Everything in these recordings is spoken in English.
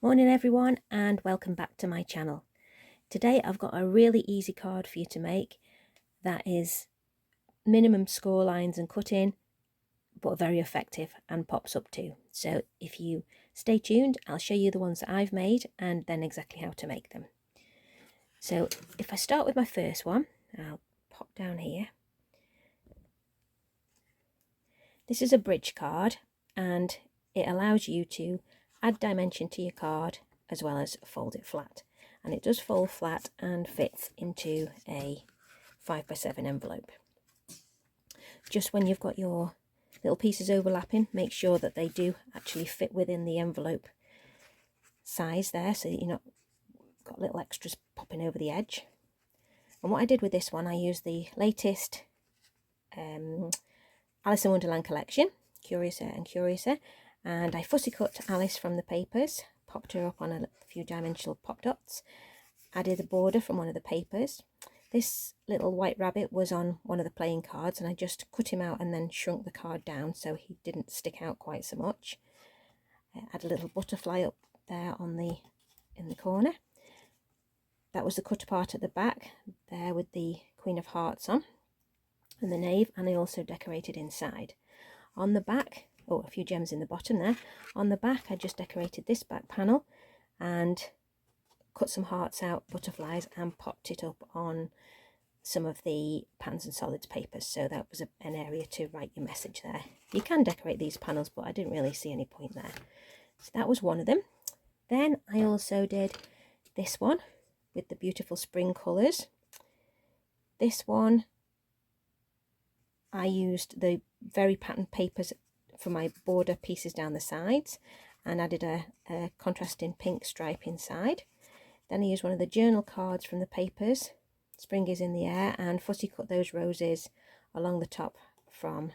Morning everyone, and welcome back to my channel. Today I've got a really easy card for you to make that is minimum score lines and cutting, but very effective and pops up too. So if you stay tuned, I'll show you the ones that I've made and then exactly how to make them. So if I start with my first one, I'll pop down here. This is a bridge card and it allows you to add dimension to your card as well as fold it flat, and it does fold flat and fits into a 5x7 envelope. Just when you've got your little pieces overlapping, make sure that they do actually fit within the envelope size there, so that you're not got little extras popping over the edge. And what I did with this one, I used the latest Alice in Wonderland collection, Curiouser and Curiouser, and I fussy cut Alice from the papers, popped her up on a few dimensional pop dots, added a border from one of the papers. This little white rabbit was on one of the playing cards and I just cut him out and then shrunk the card down so he didn't stick out quite so much. Add a little butterfly up there in the corner. That was the cut apart at the back there with the Queen of Hearts on and the knave, and I also decorated inside. On the back, a few gems in the bottom there. On the back I just decorated this back panel and cut some hearts out, butterflies, and popped it up on some of the pans and solids papers, so that was an area to write your message there. You can decorate these panels, but I didn't really see any point there. So that was one of them. Then I also did this one with the beautiful spring colours. This one I used the very patterned papers for my border pieces down the sides and added a contrasting pink stripe inside. Then I used one of the journal cards from the papers, Spring is in the Air, and fussy cut those roses along the top from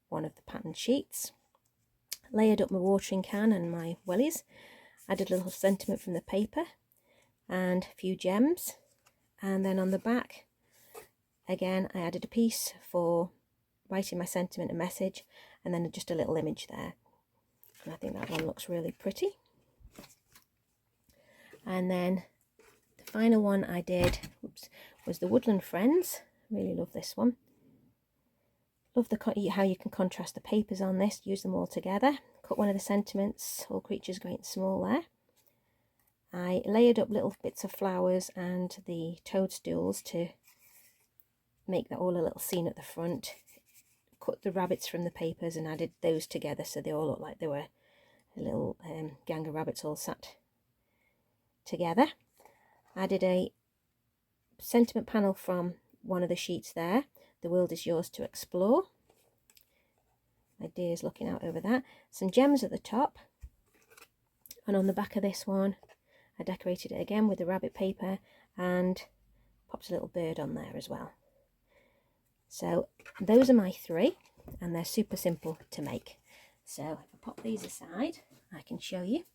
one of the patterned sheets. Layered up my watering can and my wellies, added a little sentiment from the paper and a few gems, and then on the back again I added a piece for writing my sentiment and message, and then just a little image there, and I think that one looks really pretty. And then the final one I did was the Woodland Friends. Really love this one. Love how you can contrast the papers on this, use them all together. Cut one of the sentiments, all creatures great and small there. I layered up little bits of flowers and the toadstools to make that all a little scene at the front. Cut the rabbits from the papers and added those together so they all look like they were a little gang of rabbits all sat together. Added a sentiment panel from one of the sheets there, The World is Yours to Explore. My deer's looking out over that. Some gems at the top, and on the back of this one I decorated it again with the rabbit paper and popped a little bird on there as well. So those are my three, and they're super simple to make. So if I pop these aside, I can show you.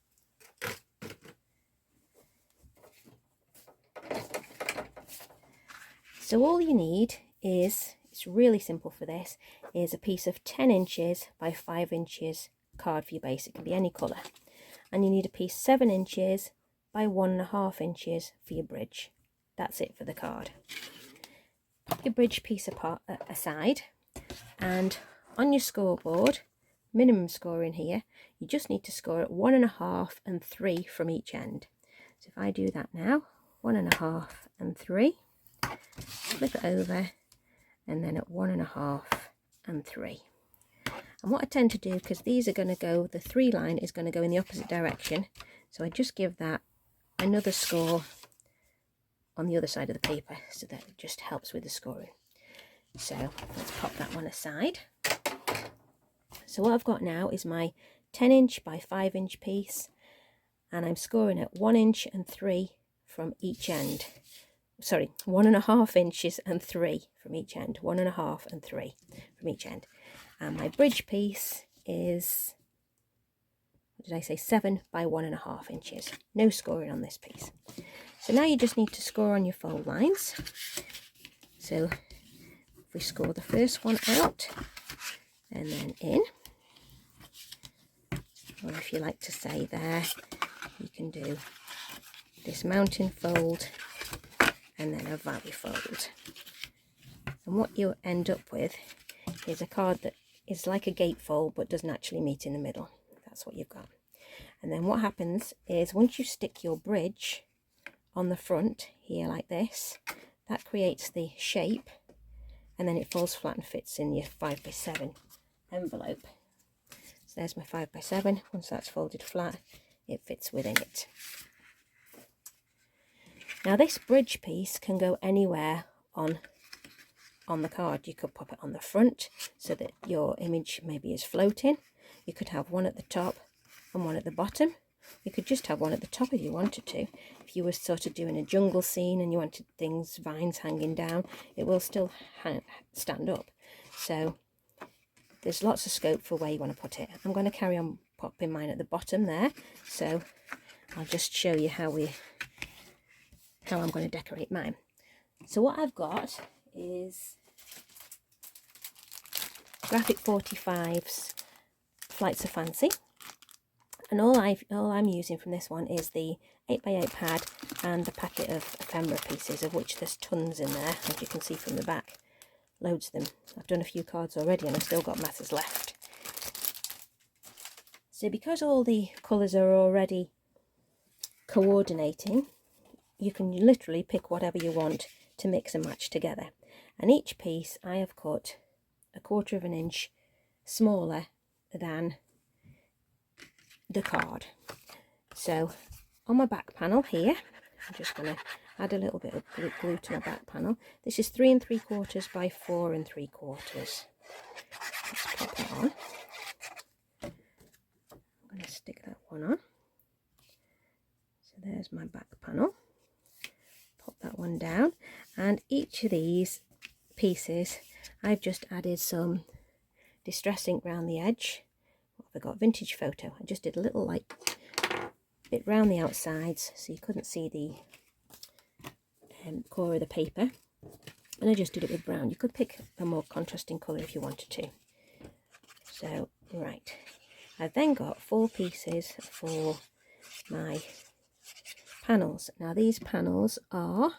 So all you need is, it's really simple for this, is a piece of 10 inches by 5 inches card for your base. It can be any colour. And you need a piece 7 inches by 1.5 inches for your bridge. That's it for the card. Pop your bridge piece aside, and on your scoreboard, minimum score in here, you just need to score at 1.5 and 3 from each end. So if I do that now, 1.5 and 3, flip it over, and then at 1.5 and 3. And what I tend to do, because these are going to go, the 3 line is going to go in the opposite direction, so I just give that another score on the other side of the paper, so that it just helps with the scoring. So let's pop that one aside. So what I've got now is my 10 inch by 5 inch piece, and I'm scoring at 1 inch and 3 from each end. Sorry, 1.5 inches and 3 from each end. 1.5 and 3 from each end. And my bridge piece is, what did I say, 7 by 1.5 inches. No scoring on this piece. So now you just need to score on your fold lines. So if we score the first one out and then in, or if you like to say there, you can do this mountain fold and then a valley fold. And what you end up with is a card that is like a gatefold but doesn't actually meet in the middle. That's what you've got. And then what happens is once you stick your bridge on the front here like this, that creates the shape, and then it falls flat and fits in your 5x7 envelope. So there's my 5x7. Once that's folded flat, it fits within it. Now this bridge piece can go anywhere on the card. You could pop it on the front so that your image maybe is floating. You could have one at the top and one at the bottom. You could just have one at the top if you wanted to. If you were sort of doing a jungle scene and you wanted things, vines hanging down, it will still stand up. So there's lots of scope for where you want to put it. I'm going to carry on popping mine at the bottom there. So I'll just show you how I'm going to decorate mine. So what I've got is Graphic 45's Flights of Fancy. And all I'm using from this one is the 8x8 pad and the packet of ephemera pieces, of which there's tons in there, as you can see from the back. Loads of them. I've done a few cards already and I've still got masses left. So because all the colours are already coordinating, you can literally pick whatever you want to mix and match together. And each piece I have cut 1/4 of an inch smaller than the card. So on my back panel here, I'm just going to add a little bit of glue to my back panel. This is 3 3/4 by 4 3/4. Let's pop it on. I'm going to stick that one on. So there's my back panel. Pop that one down, and each of these pieces I've just added some distress ink around the edge. I got Vintage Photo. I just did a little like bit round the outsides so you couldn't see the core of the paper, and I just did it with brown. You could pick a more contrasting colour if you wanted to. So right, I've then got 4 pieces for my panels. Now these panels are,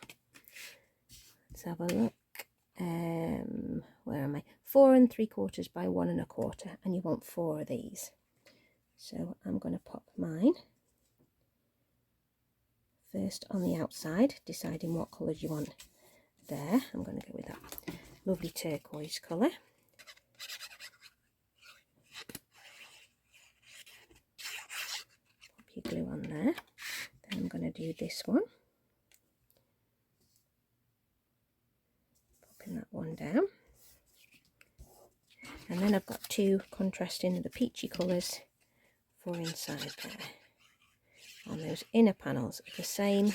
let's have a look, where am I? 4 3/4 by 1 1/4, and you want 4 of these. So I'm going to pop mine first on the outside, deciding what colours you want there. I'm going to go with that lovely turquoise colour. Pop your glue on there. Then I'm going to do this one. Popping that one down. And then I've got 2 contrasting the peachy colours for inside there. On those inner panels, the same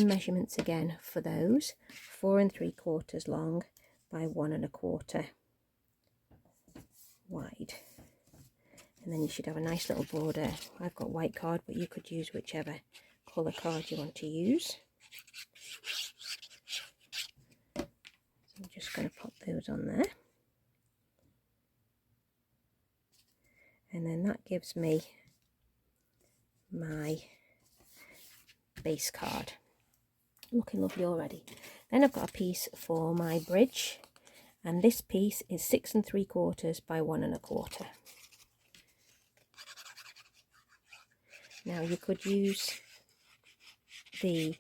measurements again for those, 4 3/4 long by 1 1/4 wide. And then you should have a nice little border. I've got white card, but you could use whichever colour card you want to use. So I'm just going to pop those on there. And then that gives me my base card. Looking lovely already. Then I've got a piece for my bridge, and this piece is 6 3/4 by 1 1/4. Now you could use the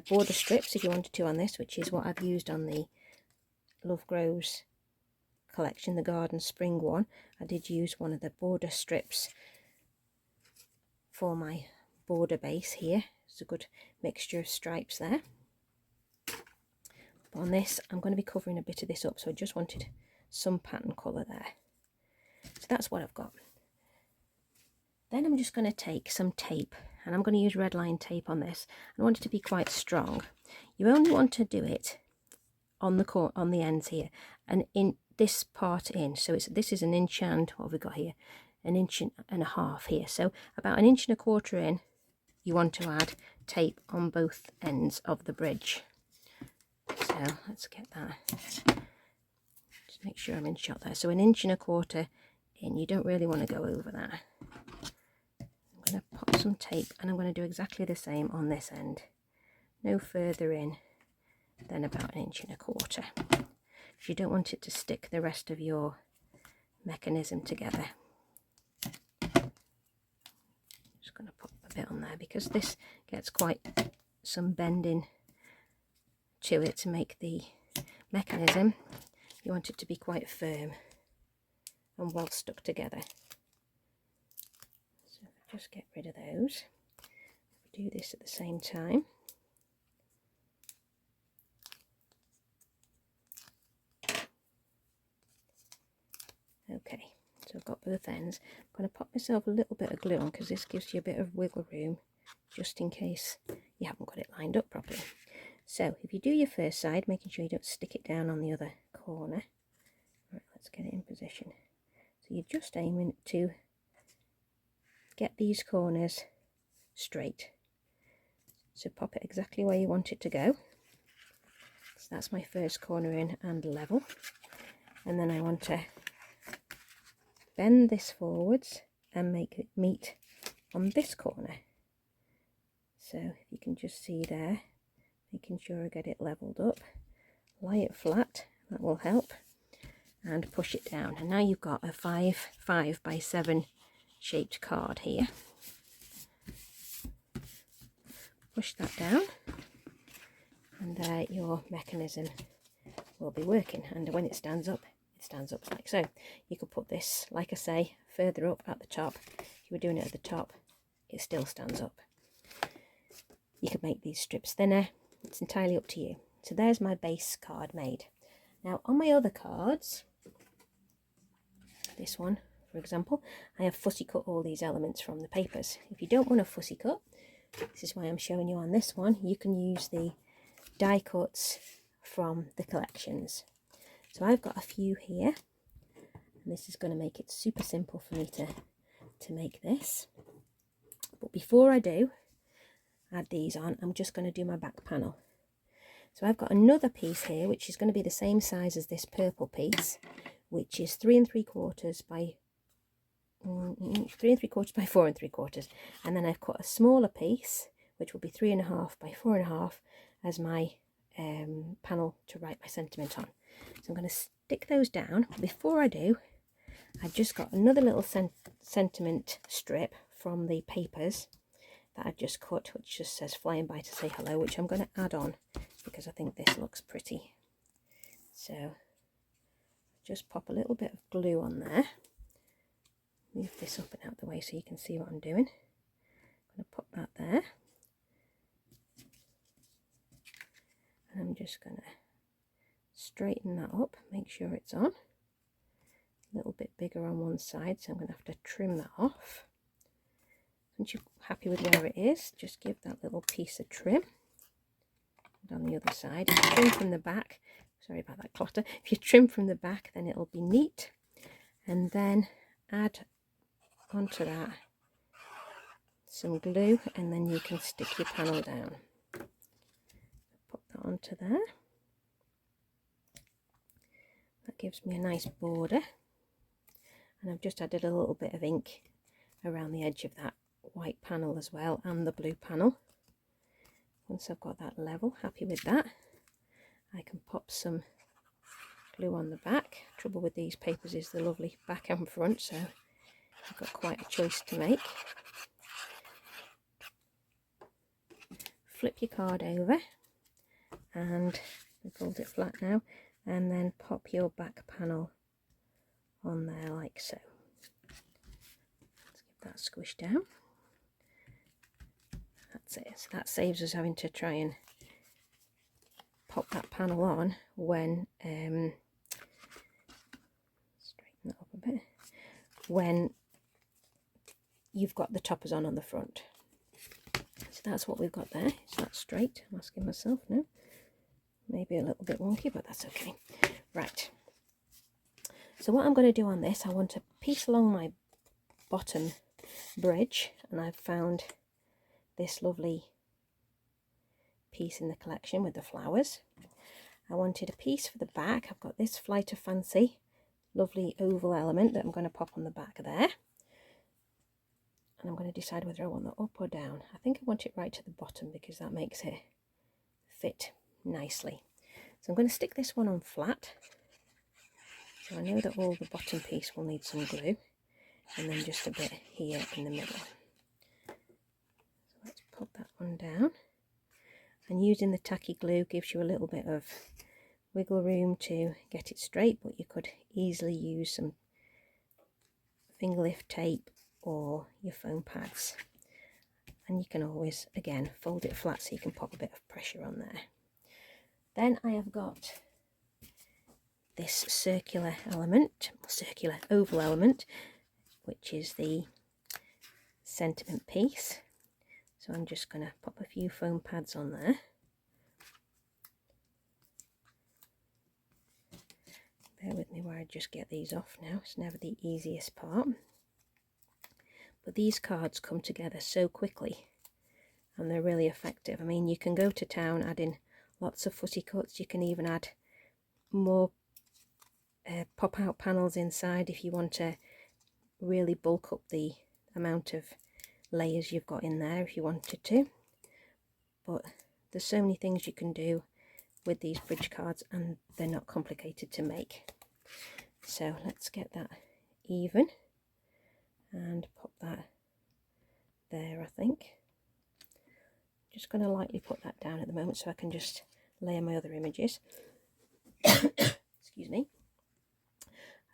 border strips if you wanted to on this, which is what I've used on the Love Grows collection, the Garden Spring one. I did use one of the border strips for my border base here. It's a good mixture of stripes there. But on this, I'm going to be covering a bit of this up, so I just wanted some pattern colour there. So that's what I've got. Then I'm just going to take some tape, and I'm going to use red line tape on this. I want it to be quite strong. You only want to do it on the ends here, and in this part in. So this is 1 inch and, what have we got here? 1.5 inches here. So about 1 1/4 inches in, you want to add tape on both ends of the bridge. So let's get that. Just make sure I'm in shot there. So 1 1/4 inches in. You don't really want to go over that. some tape, and I'm going to do exactly the same on this end. No further in than about 1.25 inches. You don't want it to stick the rest of your mechanism together. Just going to put a bit on there because this gets quite some bending to it to make the mechanism. You want it to be quite firm and well stuck together. So just get rid of those. Do this at the same time. Okay, so I've got both ends. I'm going to pop myself a little bit of glue on because this gives you a bit of wiggle room just in case you haven't got it lined up properly. So if you do your first side, making sure you don't stick it down on the other corner. Right, let's get it in position. So you're just aiming to get these corners straight. So pop it exactly where you want it to go. So that's my first corner in and level. And then I want to bend this forwards and make it meet on this corner. So if you can just see there, making sure I get it leveled up, lie it flat, that will help, and push it down. And now you've got a 5 by 7 shaped card here. Push that down, and there your mechanism will be working. And when it stands up like so. You could put this, like I say, further up at the top. If you were doing it at the top, it still stands up. You could make these strips thinner. It's entirely up to you. So there's my base card made. Now on my other cards, this one for example, I have fussy cut all these elements from the papers. If you don't want a fussy cut, this is why I'm showing you on this one, you can use the die cuts from the collections. So I've got a few here, and this is going to make it super simple for me to make this. But before I do add these on, I'm just going to do my back panel. So I've got another piece here which is going to be the same size as this purple piece, which is 3 3/4 by 3 3/4 by 4 3/4, and then I've cut a smaller piece which will be 3 1/2 by 4 1/2 as my panel to write my sentiment on. So I'm going to stick those down. Before I do, I've just got another little sentiment strip from the papers that I've just cut, which just says flying by to say hello, which I'm going to add on because I think this looks pretty. So just pop a little bit of glue on there. Move this up and out the way so you can see what I'm doing. I'm going to pop that there. And I'm just going to straighten that up, make sure it's on. A little bit bigger on one side, so I'm going to have to trim that off. Once you're happy with where it is, just give that little piece a trim. And on the other side, if you trim from the back, sorry about that clutter, if you trim from the back then it'll be neat. And then add onto that some glue, and then you can stick your panel down. Pop that onto there. That gives me a nice border, and I've just added a little bit of ink around the edge of that white panel as well, and the blue panel. Once I've got that level, happy with that, I can pop some glue on the back. Trouble with these papers is the lovely back and front, so I've got quite a choice to make. Flip your card over and fold it flat now, and then pop your back panel on there like so. Let's give that a squish down. That's it. So that saves us having to try and pop that panel on when straighten that up a bit, when you've got the toppers on the front. So that's what we've got there. Is that straight? I'm asking myself now. Maybe a little bit wonky, but that's okay. Right. So what I'm going to do on this, I want to piece along my bottom bridge, and I've found this lovely piece in the collection with the flowers. I wanted a piece for the back. I've got this Flight of Fancy lovely oval element that I'm going to pop on the back there. and I'm going to decide whether I want that up or down. I think I want it right to the bottom because that makes it fit nicely. So I'm going to stick this one on flat. So I know that all the bottom piece will need some glue, and then just a bit here in the middle. So let's pop that one down. And using the tacky glue gives you a little bit of wiggle room to get it straight, but you could easily use some finger lift tape or your foam pads. And you can always, again, fold it flat so you can pop a bit of pressure on there. Then I have got this circular oval element, which is the sentiment piece. So I'm just going to pop a few foam pads on there. Bear with me while I just get these off now. It's never the easiest part. But these cards come together so quickly and they're really effective. I mean, you can go to town adding lots of footy cuts. You can even add more pop-out panels inside if you want to really bulk up the amount of layers you've got in there if you wanted to. But there's so many things you can do with these bridge cards, and they're not complicated to make. So let's get that even and pop that there. I think just going to lightly put that down at the moment so I can just layer my other images. Excuse me.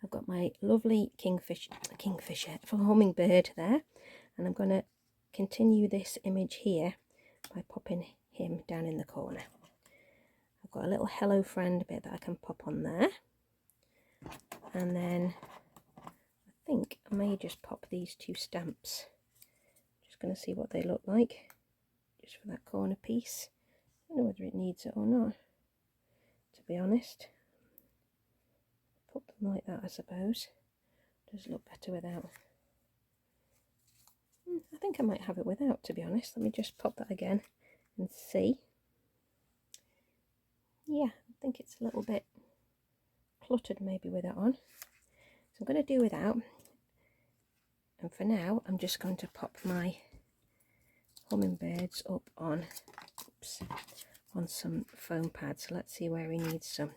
I've got my lovely kingfisher for hummingbird there, and I'm going to continue this image here by popping him down in the corner. I've got a little hello friend bit that I can pop on there, and then I think I may just pop these two stamps. Just going to see what they look like just for that corner piece. I don't know whether it needs it or not, to be honest. Put them like that, I suppose. Does look better without. I think I might have it without, to be honest. Let me just pop that again and see. Yeah, I think it's a little bit cluttered maybe with that on. So I'm going to do without. And for now, I'm just going to pop my hummingbirds up on, on some foam pads. So let's see where he needs some.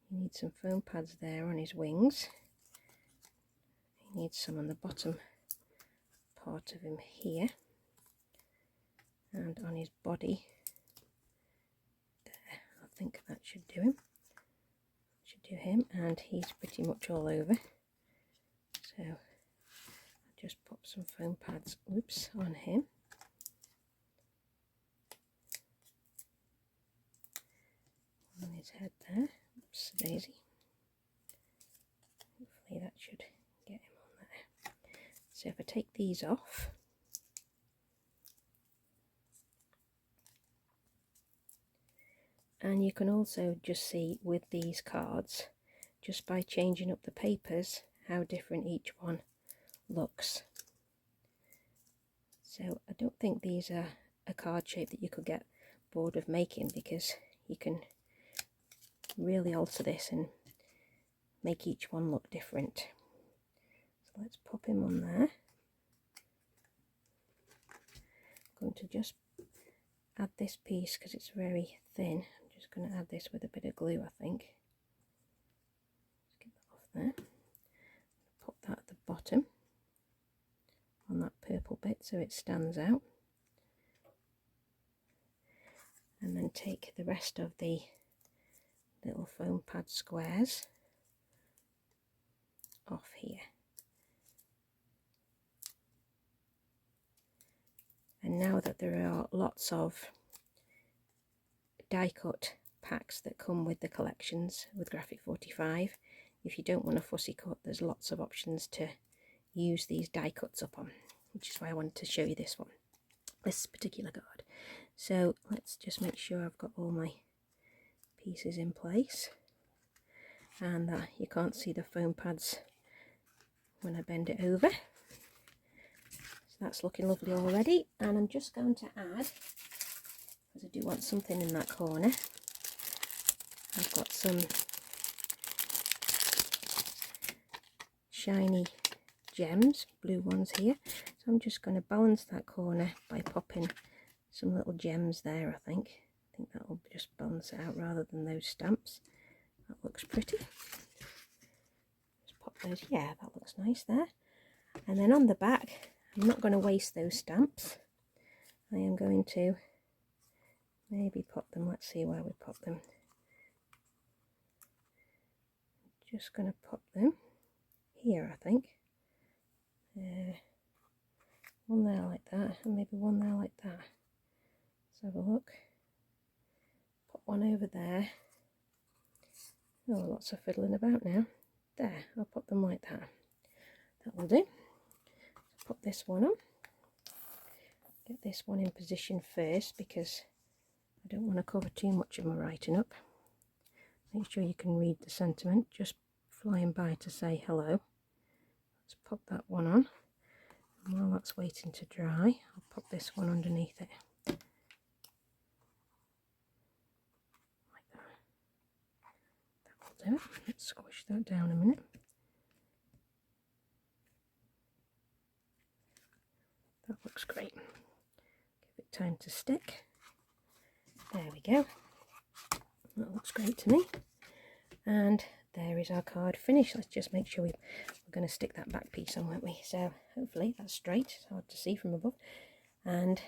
He needs some foam pads there on his wings. He needs some on the bottom part of him here. And on his body. There, I think that should do him. Should do him, and he's pretty much all over. So I'll just pop some foam pads, on him. On his head there. Oops, daisy. Hopefully that should get him on there. So if I take these off, and you can also just see with these cards, just by changing up the papers, how different each one looks. So I don't think these are a card shape that you could get bored of making, because you can really alter this and make each one look different. So let's pop him on there. I'm going to just add this piece because it's very thin. I'm just going to add this with a bit of glue, I think. Let's get that off there. Pop that at the bottom on that purple bit so it stands out. And then take the rest of the little foam pad squares off here. And now that there are lots of die cut packs that come with the collections with Graphic 45, if you don't want a fussy cut, there's lots of options to use these die cuts up on, which is why I wanted to show you this particular card. So let's just make sure I've got all my pieces in place, and that you can't see the foam pads when I bend it over. So that's looking lovely already, and I'm just going to add, because I do want something in that corner, I've got some shiny gems, blue ones here. So I'm just going to balance that corner by popping some little gems there, I think. I think that will just balance it out rather than those stamps. That looks pretty. Just pop those, yeah, that looks nice there. And then on the back, I'm not going to waste those stamps. I am going to maybe pop them, let's see where we pop them. Just going to pop them here, I think. One there like that, and maybe one there like that. Let's have a look. Pop one over there. Oh, lots of fiddling about now. There, I'll pop them like that. That will do. So pop this one on. Get this one in position first because I don't want to cover too much of my writing up. Make sure you can read the sentiment, just flying by to say hello. Let's pop that one on. And while that's waiting to dry, I'll pop this one underneath it. Like that. That will do it. Let's squish that down a minute. That looks great. Give it time to stick. There we go. That looks great to me. And there is our card finished. Let's just make sure we're going to stick that back piece on, won't we? So hopefully that's straight. It's hard to see from above. And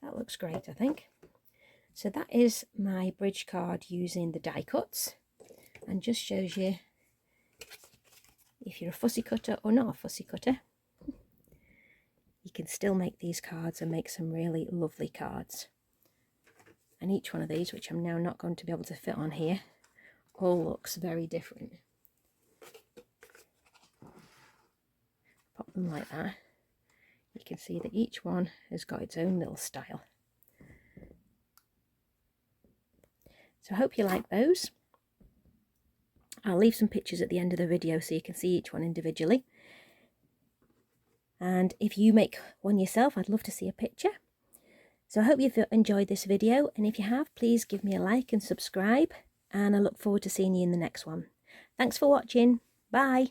that looks great, I think. So that is my bridge card using the die cuts, and just shows you if you're a fussy cutter or not a fussy cutter, you can still make these cards and make some really lovely cards. And each one of these, which I'm now not going to be able to fit on here, all looks very different. Pop them like that. You can see that each one has got its own little style. So I hope you like those. I'll leave some pictures at the end of the video so you can see each one individually. And if you make one yourself, I'd love to see a picture. So I hope you've enjoyed this video, and if you have, please give me a like and subscribe, and I look forward to seeing you in the next one. Thanks for watching. Bye.